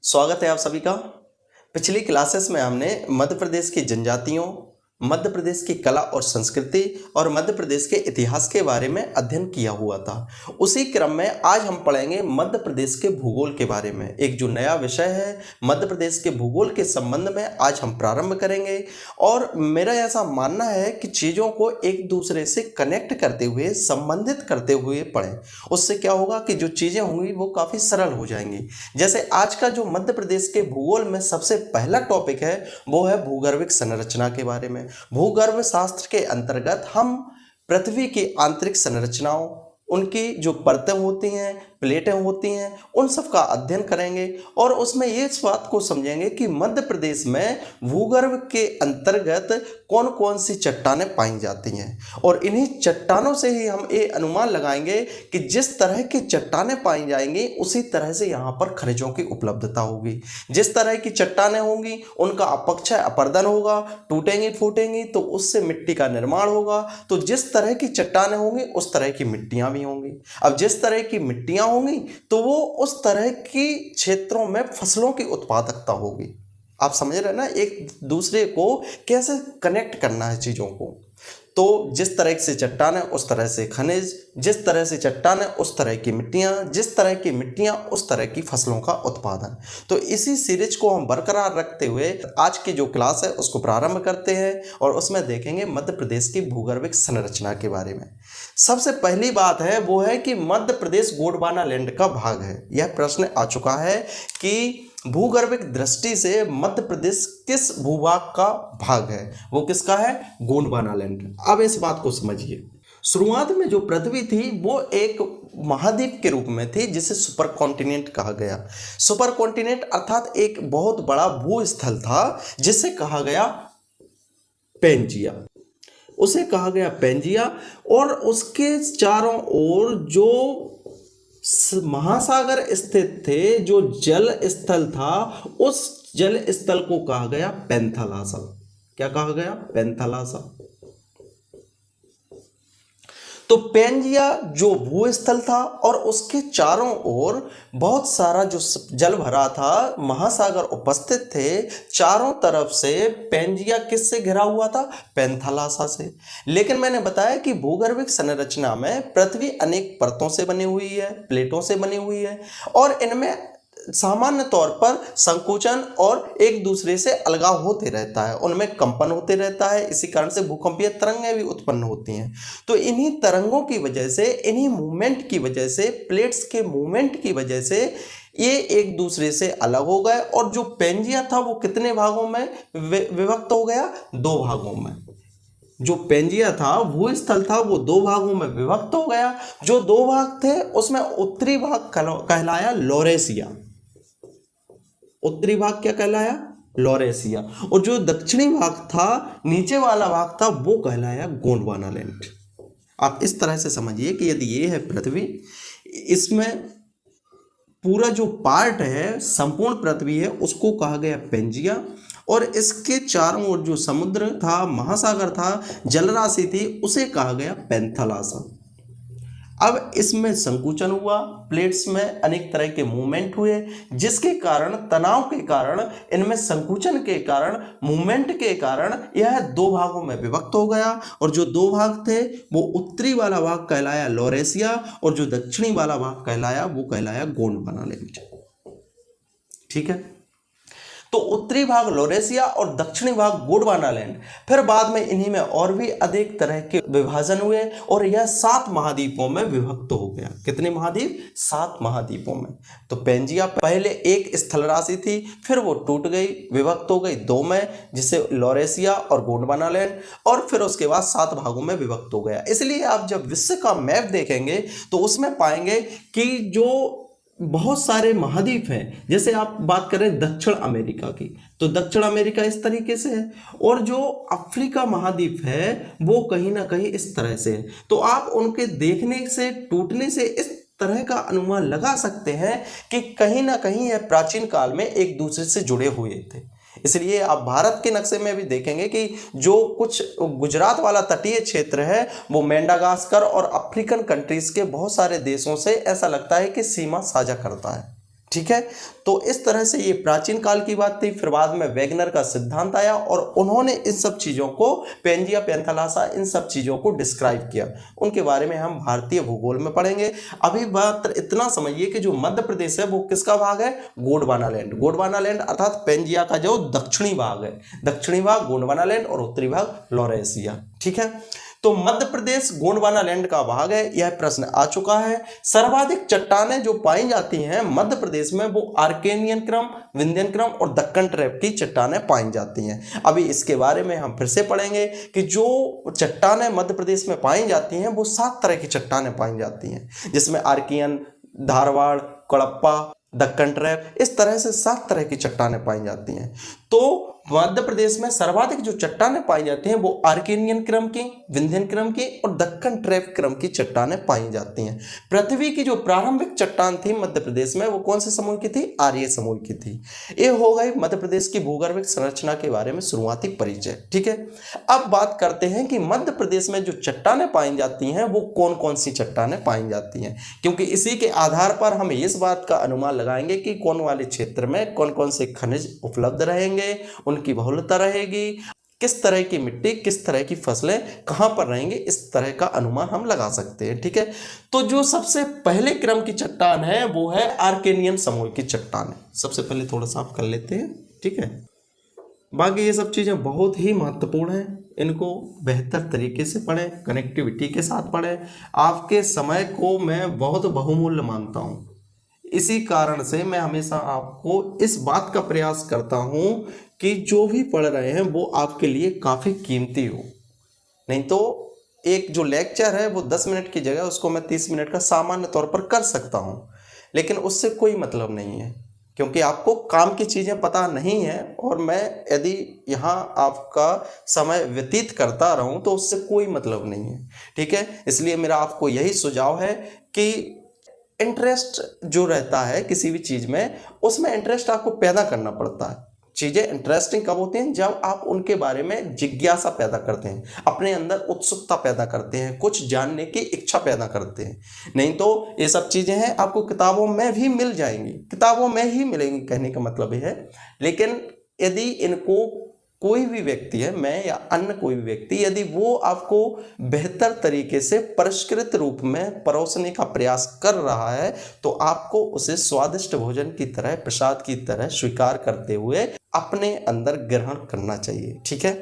स्वागत है आप सभी का। पिछली क्लासेस में हमने मध्य प्रदेश की जनजातियों, मध्य प्रदेश की कला और संस्कृति और मध्य प्रदेश के इतिहास के बारे में अध्ययन किया हुआ था। उसी क्रम में आज हम पढ़ेंगे मध्य प्रदेश के भूगोल के बारे में। एक जो नया विषय है मध्य प्रदेश के भूगोल के संबंध में आज हम प्रारंभ करेंगे। और मेरा ऐसा मानना है कि चीज़ों को एक दूसरे से कनेक्ट करते हुए, संबंधित करते हुए पढ़ें। उससे क्या होगा कि जो चीज़ें होंगी वो काफ़ी सरल हो जाएंगी। जैसे आज का जो मध्य प्रदेश के भूगोल में सबसे पहला टॉपिक है वो है भूगर्भिक संरचना के बारे में। भूगर्भ शास्त्र के अंतर्गत हम पृथ्वी की आंतरिक संरचनाओं, उनकी जो परतें होती हैं, प्लेटें होती हैं, उन सब का अध्ययन करेंगे और उसमें ये इस बात को समझेंगे कि मध्य प्रदेश में भूगर्भ के अंतर्गत कौन कौन सी चट्टानें पाई जाती हैं। और इन्हीं चट्टानों से ही हम ये अनुमान लगाएंगे कि जिस तरह की चट्टानें पाई जाएंगी उसी तरह से यहाँ पर खनिजों की उपलब्धता होगी। जिस तरह की चट्टानें होंगी उनका अपक्षय अपर्दन होगा, टूटेंगी फूटेंगी तो उससे मिट्टी का निर्माण होगा। तो जिस तरह की चट्टानें होंगी उस तरह की मिट्टियाँ भी होंगी। अब जिस तरह की मिट्टियाँ होंगी तो वो उस तरह की क्षेत्रों में फसलों की उत्पादकता होगी। आप समझ रहे हैं ना, एक दूसरे को कैसे कनेक्ट करना है चीज़ों को। तो जिस तरह से चट्टान है उस तरह से खनिज, जिस तरह से चट्टान है उस तरह की मिट्टियाँ, जिस तरह की मिट्टियाँ उस तरह की फसलों का उत्पादन। तो इसी सीरीज को हम बरकरार रखते हुए आज की जो क्लास है उसको प्रारंभ करते हैं और उसमें देखेंगे मध्य प्रदेश की भूगर्भिक संरचना के बारे में। सबसे पहली बात है वो है कि मध्य प्रदेश गोंडवाना लैंड का भाग है। यह प्रश्न आ चुका है कि भूगर्भिक दृष्टि से मध्य प्रदेश किस भूभाग का भाग है। वो किसका है? गोंडवाना लैंड। अब इस बात को समझिए। शुरुआत में जो पृथ्वी थी वो एक महाद्वीप के रूप में थी जिसे सुपर कॉन्टिनेंट कहा गया। सुपर कॉन्टिनेंट अर्थात एक बहुत बड़ा भूस्थल था जिसे कहा गया पेंजिया। उसे कहा गया पेंजिया और उसके चारों ओर जो महासागर स्थित थे, जो जल स्थल था, उस जल स्थल को कहा गया पैंथालासा। क्या कहा गया? पैंथालासा। तो पेंजिया जो भूस्थल था और उसके चारों ओर बहुत सारा जो जल भरा था, महासागर उपस्थित थे। चारों तरफ से पेंजिया किससे घिरा हुआ था? पैंथालासा से। लेकिन मैंने बताया कि भूगर्भिक संरचना में पृथ्वी अनेक परतों से बनी हुई है, प्लेटों से बनी हुई है और इनमें सामान्य तौर पर संकुचन और एक दूसरे से अलगाव होते रहता है, उनमें कंपन होते रहता है। इसी कारण से भूकंपीय तरंगें भी उत्पन्न होती हैं। तो इन्हीं तरंगों की वजह से, इन्हीं मूवमेंट की वजह से, प्लेट्स के मूवमेंट की वजह से ये एक दूसरे से अलग हो गए और जो पेंजिया था वो कितने भागों में विभक्त हो गया? 2 भागों में। जो पेंजिया था, भूस्थल था, वो 2 भागों में विभक्त हो गया। जो 2 भाग थे उसमें उत्तरी भाग कहलाया लॉरेशिया। उत्तरी भाग क्या कहलाया? लॉरेशिया। और जो दक्षिणी भाग था, नीचे वाला भाग था, वो कहलाया गोंडवाना लैंड। आप इस तरह से समझिए कि यदि ये है पृथ्वी, इसमें पूरा जो पार्ट है, संपूर्ण पृथ्वी है, उसको कहा गया पेंजिया और इसके चारों ओर जो समुद्र था, महासागर था, जलराशि थी, उसे कहा गया पैंथालासा। अब इसमें संकुचन हुआ, प्लेट्स में अनेक तरह के मूवमेंट हुए, जिसके कारण, तनाव के कारण, इनमें संकुचन के कारण, मूवमेंट के कारण यह 2 भागों में विभक्त हो गया। और जो 2 भाग थे वो उत्तरी वाला भाग कहलाया लॉरेशिया और जो दक्षिणी वाला भाग कहलाया वो कहलाया गोंडवाना लैंड। ठीक है। तो उत्तरी भाग लॉरेशिया और दक्षिणी भाग गोंडवाना लैंड। फिर बाद में इन्हीं में और भी अधिक तरह के विभाजन हुए और यह 7 महाद्वीपों में विभक्त हो गया। कितने महाद्वीप? 7 महाद्वीपों में। तो पेंजिया पहले एक स्थल राशि थी, फिर वो टूट गई, विभक्त हो गई 2 में, जिसे लॉरेशिया और गोंडवाना लैंड, और फिर उसके बाद 7 भागों में विभक्त हो गया। इसलिए आप जब विश्व का मैप देखेंगे तो उसमें पाएंगे कि जो बहुत सारे महाद्वीप हैं, जैसे आप बात करें दक्षिण अमेरिका की, तो दक्षिण अमेरिका इस तरीके से है और जो अफ्रीका महाद्वीप है वो कहीं ना कहीं इस तरह से है। तो आप उनके देखने से, टूटने से इस तरह का अनुमान लगा सकते हैं कि कहीं ना कहीं यह प्राचीन काल में एक दूसरे से जुड़े हुए थे। इसलिए आप भारत के नक्शे में भी देखेंगे कि जो कुछ गुजरात वाला तटीय क्षेत्र है वो मेडागास्कर और अफ्रीकन कंट्रीज के बहुत सारे देशों से ऐसा लगता है कि सीमा साझा करता है। ठीक है। तो इस तरह से ये प्राचीन काल की बात थी। फिर बाद में वैगनर का सिद्धांत आया और उन्होंने इन सब चीज़ों को, पेंजिया, पैंथालासा, इन सब चीज़ों को डिस्क्राइब किया। उनके बारे में हम भारतीय भूगोल में पढ़ेंगे। अभी बात इतना समझिए कि जो मध्य प्रदेश है वो किसका भाग है? गोंडवाना लैंड। गोंडवाना लैंड अर्थात पेंजिया का जो दक्षिणी भाग है, दक्षिणी भाग गोंडवाना लैंड और उत्तरी भाग लॉरेशिया। ठीक है। तो मध्य प्रदेश गोंडवाना लैंड का भाग है, यह प्रश्न आ चुका है। सर्वाधिक चट्टानें जो पाई जाती हैं मध्य प्रदेश में वो आर्केनियन क्रम, विंध्यन क्रम और दक्कन ट्रैप की चट्टानें पाई जाती हैं। अभी इसके बारे में हम फिर से पढ़ेंगे कि जो चट्टानें मध्य प्रदेश में पाई जाती हैं वो 7 तरह की चट्टानें पाई जाती हैं, जिसमें आर्कियन, धारवाड़, कड़प्पा, दक्कन ट्रैप, इस तरह से 7 तरह की चट्टानें पाई जाती हैं। तो मध्य प्रदेश में सर्वाधिक जो चट्टानें पाई जाती हैं वो आर्केनियन क्रम की, विंध्यन क्रम की और दक्कन ट्रैप क्रम की चट्टानें पाई जाती हैं। पृथ्वी की जो प्रारंभिक चट्टान थी मध्य प्रदेश में वो कौन से समूह की थी? आर्य समूह की थी। ये हो गई मध्य प्रदेश की भूगर्भिक संरचना के बारे में शुरुआती परिचय। ठीक है। अब बात करते हैं कि मध्य प्रदेश में जो चट्टानें पाई जाती हैं वो कौन कौन सी चट्टानें पाई जाती हैं, क्योंकि इसी के आधार पर हम इस बात का अनुमान लगाएंगे कि कौन वाले क्षेत्र में कौन कौन से खनिज उपलब्ध रहेंगे, उनकी बहुलता रहेगी, किस तरह की मिट्टी, किस तरह की फसलें कहां पर रहेंगे, इस तरह का अनुमान हम लगा सकते हैं। ठीक है। तो जो सबसे पहले क्रम की चट्टान है वो है आर्केनियन समूह की चट्टान। सबसे पहले थोड़ा साफ कर लेते हैं। ठीक है। बाकी ये सब चीज़ें बहुत ही महत्वपूर्ण हैं, इनको बेहतर तरीके से पढ़ें, कनेक्टिविटी के साथ पढ़ें। आपके समय को मैं बहुत बहुमूल्य मानता हूँ, इसी कारण से मैं हमेशा आपको इस बात का प्रयास करता हूं कि जो भी पढ़ रहे हैं वो आपके लिए काफ़ी कीमती हो। नहीं तो एक जो लेक्चर है वो 10 मिनट की जगह उसको मैं 30 मिनट का सामान्य तौर पर कर सकता हूं, लेकिन उससे कोई मतलब नहीं है, क्योंकि आपको काम की चीज़ें पता नहीं है और मैं यदि यहाँ आपका समय व्यतीत करता रहूँ तो उससे कोई मतलब नहीं है। ठीक है। इसलिए मेरा आपको यही सुझाव है कि इंटरेस्ट जो रहता है किसी भी चीज़ में, उसमें इंटरेस्ट आपको पैदा करना पड़ता है। चीज़ें इंटरेस्टिंग कब होती हैं? जब आप उनके बारे में जिज्ञासा पैदा करते हैं, अपने अंदर उत्सुकता पैदा करते हैं, कुछ जानने की इच्छा पैदा करते हैं। नहीं तो ये सब चीज़ें हैं आपको किताबों में भी मिल जाएंगी, किताबों में ही मिलेंगी, कहने का मतलब ये है। लेकिन यदि इनको कोई भी व्यक्ति है, मैं या अन्य कोई भी व्यक्ति, यदि वो आपको बेहतर तरीके से परिष्कृत रूप में परोसने का प्रयास कर रहा है तो आपको उसे स्वादिष्ट भोजन की तरह, प्रसाद की तरह स्वीकार करते हुए अपने अंदर ग्रहण करना चाहिए। ठीक है।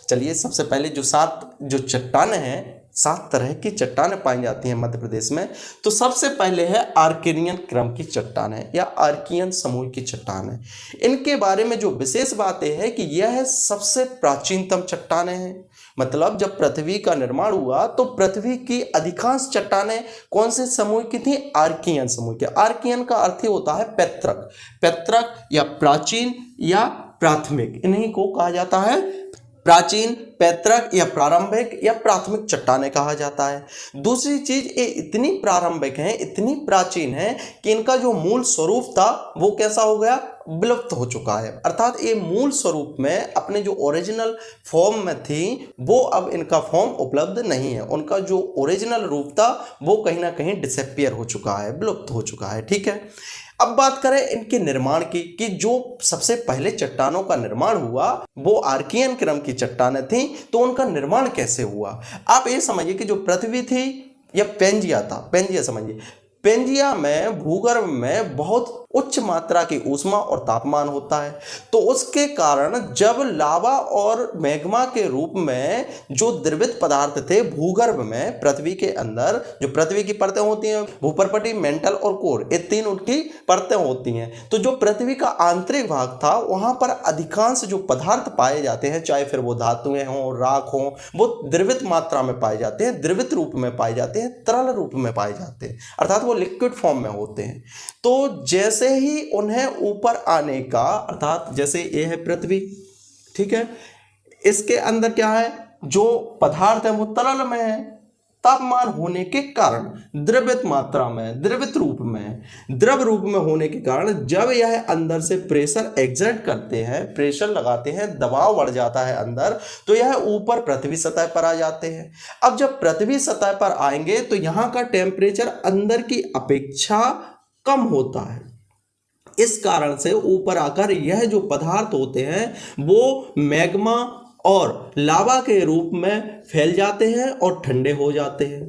चलिए, सबसे पहले जो 7 जो चट्टानें हैं, 7 तरह की चट्टानें पाई जाती हैं मध्य प्रदेश में। तो सबसे पहले है आर्केनियन क्रम की चट्टानें या आर्कियन समूह की चट्टानें। इनके बारे में जो विशेष बात है कि यह सबसे प्राचीनतम चट्टानें हैं। मतलब जब पृथ्वी का निर्माण हुआ तो पृथ्वी की अधिकांश चट्टानें कौन से समूह की थी? आर्कियन समूह की। आर्कियन का अर्थ होता है पैतृक, पैतृक या प्राचीन या प्राथमिक, इन्हीं को कहा जाता है प्राचीन, पैतृक या प्रारंभिक या प्राथमिक चट्टानें कहा जाता है। दूसरी चीज, ये इतनी प्रारंभिक हैं, इतनी प्राचीन हैं कि इनका जो मूल स्वरूप था वो कैसा हो गया? विलुप्त हो चुका है। अर्थात ये मूल स्वरूप में अपने जो ओरिजिनल फॉर्म में थी वो अब इनका फॉर्म उपलब्ध नहीं है। उनका जो ओरिजिनल रूप था वो कहीं ना कहीं डिसअपियर हो चुका है, विलुप्त हो चुका है। ठीक है। अब बात करें इनके निर्माण की, कि जो सबसे पहले चट्टानों का निर्माण हुआ वो आर्कियन क्रम की चट्टानें थी, तो उनका निर्माण कैसे हुआ? आप ये समझिए कि जो पृथ्वी थी या पेंजिया था, पेंजिया समझिए, पेंजिया में भूगर्भ में बहुत उच्च मात्रा की ऊष्मा और तापमान होता है। तो उसके कारण जब लावा और मैग्मा के रूप में जो द्रवित पदार्थ थे भूगर्भ में, पृथ्वी के अंदर जो पृथ्वी की परतें होती हैं, भूपर्पटी, मेंटल और कोर, ये 3 उनकी परतें होती हैं। तो जो पृथ्वी का आंतरिक भाग था वहां पर अधिकांश जो पदार्थ पाए जाते हैं, चाहे फिर वो धातुएं हों, राख हों, वो द्रवित मात्रा में पाए जाते हैं, द्रवित रूप में पाए जाते हैं, तरल रूप में पाए जाते हैं, अर्थात वो लिक्विड फॉर्म में होते हैं। तो जैसे ही उन्हें ऊपर आने का, अर्थात जैसे ये है पृथ्वी, ठीक है, इसके अंदर क्या है? जो पदार्थ है वो तरल में है, तापमान होने के कारण द्रवित मात्रा में, द्रवित रूप में, द्रव रूप में होने के कारण जब यह अंदर से प्रेशर एग्जर्ट करते हैं, प्रेशर लगाते हैं, दबाव बढ़ जाता है अंदर, तो यह ऊपर पृथ्वी सतह पर आ जाते हैं। अब जब पृथ्वी सतह पर आएंगे तो यहाँ का टेम्परेचर अंदर की अपेक्षा कम होता है। इस कारण से ऊपर आकर यह जो पदार्थ होते हैं वो मैग्मा और लावा के रूप में फैल जाते हैं और ठंडे हो जाते हैं।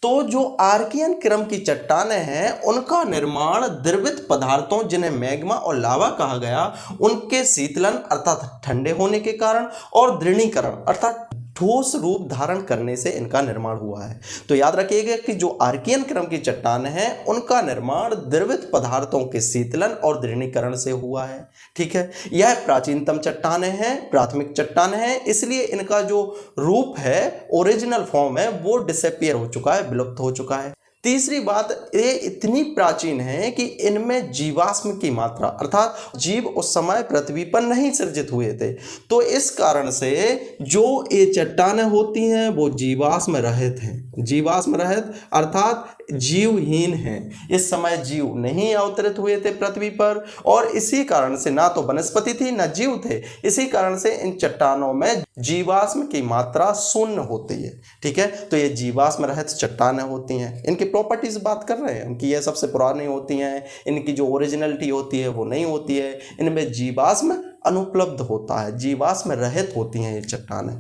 तो जो आर्कियन क्रम की चट्टानें हैं उनका निर्माण द्रवित पदार्थों जिन्हें मैग्मा और लावा कहा गया उनके शीतलन अर्थात ठंडे होने के कारण और दृढ़ीकरण अर्थात ठोस रूप धारण करने से इनका निर्माण हुआ है। तो याद रखिएगा कि जो आर्कियन क्रम की चट्टानें हैं उनका निर्माण द्रवित पदार्थों के शीतलन और दृढ़ीकरण से हुआ है। ठीक है, यह प्राचीनतम चट्टानें हैं, प्राथमिक चट्टानें हैं, इसलिए इनका जो रूप है ओरिजिनल फॉर्म है वो डिसअपियर हो चुका है, विलुप्त हो चुका है। तीसरी बात, ये इतनी प्राचीन है कि इनमें जीवाश्म की मात्रा अर्थात जीव उस समय पृथ्वी पर नहीं सृजित हुए थे। तो इस कारण से जो ये चट्टानें होती हैं वो जीवाश्म रहित हैं। जीवाश्म रहित अर्थात जीवहीन हैं। इस समय जीव नहीं अवतरित हुए थे पृथ्वी पर और इसी कारण से ना तो वनस्पति थी ना जीव थे। इसी कारण से इन चट्टानों में जीवाश्म की मात्रा शून्य होती है। ठीक है, तो ये जीवाश्म रहित चट्टानें होती हैं। इनकी प्रॉपर्टीज बात कर रहे हैं कि ये सबसे पुरानी होती हैं, इनकी जो ओरिजिनलिटी होती है वो नहीं होती है, इनमें जीवाश्म अनुपलब्ध होता है, जीवाश्म रहित होती हैं ये चट्टानें।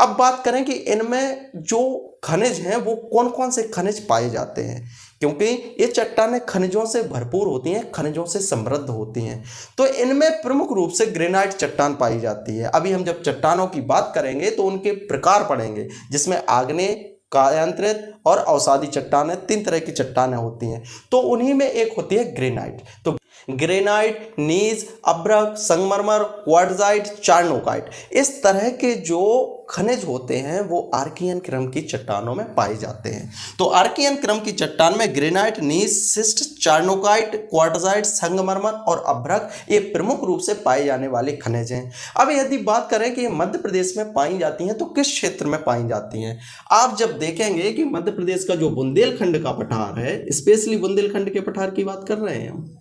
अब बात करें कि इनमें जो खनिज हैं वो कौन कौन से खनिज पाए जाते हैं, क्योंकि ये चट्टानें खनिजों से भरपूर होती हैं, खनिजों से समृद्ध होती हैं। तो इनमें प्रमुख रूप से ग्रेनाइट चट्टान पाई जाती है। अभी हम जब चट्टानों की बात करेंगे तो उनके प्रकार पढ़ेंगे, जिसमें आग्नेय, कायांतरित और अवसादी चट्टानें, 3 तरह की चट्टानें होती हैं। तो उन्हीं में एक होती है ग्रेनाइट। तो ग्रेनाइट, नीज, अभ्रक, संगमरमर, क्वार्ट्जाइट, चार्नोकाइट, इस तरह के जो खनिज होते हैं वो आर्कियन क्रम की चट्टानों में पाए जाते हैं। तो आर्कियन क्रम की चट्टान में ग्रेनाइट, नीज, सिस्ट, चार्नोकाइट, क्वार्ट्जाइट, संगमरमर और अभ्रक ये प्रमुख रूप से पाए जाने वाले खनिज हैं। अब यदि बात करें कि मध्य प्रदेश में पाई जाती हैं तो किस क्षेत्र में पाई जाती हैं, आप जब देखेंगे कि मध्य प्रदेश का जो बुंदेलखंड का पठार है, स्पेशली बुंदेलखंड के पठार की बात कर रहे हैं हम,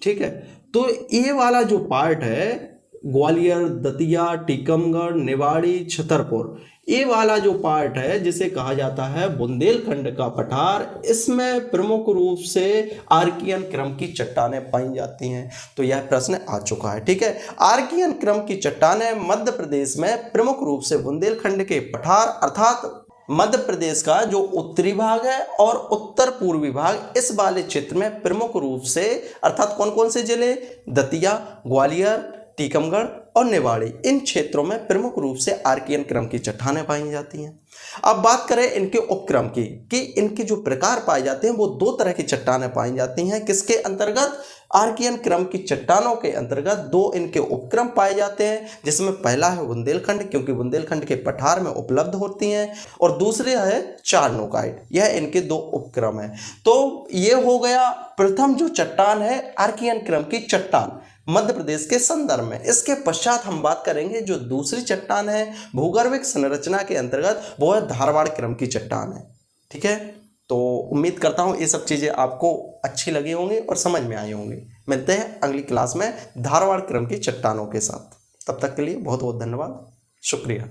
ठीक है, तो ये वाला जो पार्ट है ग्वालियर, दतिया, टीकमगढ़, निवाड़ी, छतरपुर, ये वाला जो पार्ट है जिसे कहा जाता है बुंदेलखंड का पठार, इसमें प्रमुख रूप से आर्कियन क्रम की चट्टानें पाई जाती हैं। तो यह प्रश्न आ चुका है। ठीक है, आर्कियन क्रम की चट्टानें मध्य प्रदेश में प्रमुख रूप से बुंदेलखंड के पठार अर्थात मध्य प्रदेश का जो उत्तरी भाग है और उत्तर पूर्वी भाग, इस वाले क्षेत्र में प्रमुख रूप से अर्थात कौन कौन से जिले, दतिया, ग्वालियर, टीकमगढ़ और निवाड़ी, इन क्षेत्रों में प्रमुख रूप से आर्कियन क्रम की चट्टानें पाई जाती हैं। अब बात करें इनके उपक्रम की कि इनके जो प्रकार पाए जाते हैं वो 2 तरह की चट्टानें पाई जाती हैं। किसके अंतर्गत? आर्कियन क्रम की चट्टानों के अंतर्गत 2 इनके उपक्रम पाए जाते हैं, जिसमें पहला है बुंदेलखंड, क्योंकि बुंदेलखंड के पठार में उपलब्ध होती हैं, और दूसरे है चार्नोकाइट। यह इनके 2 उपक्रम हैं। तो ये हो गया प्रथम जो चट्टान है आर्कियन क्रम की चट्टान मध्य प्रदेश के संदर्भ में। इसके पश्चात हम बात करेंगे जो दूसरी चट्टान है भूगर्भिक संरचना के अंतर्गत, वो है धारवाड़ क्रम की चट्टान है। ठीक है, तो उम्मीद करता हूँ ये सब चीज़ें आपको अच्छी लगी होंगी और समझ में आई होंगी। मिलते हैं अगली क्लास में धारवाड़ क्रम की चट्टानों के साथ। तब तक के लिए बहुत बहुत धन्यवाद, शुक्रिया।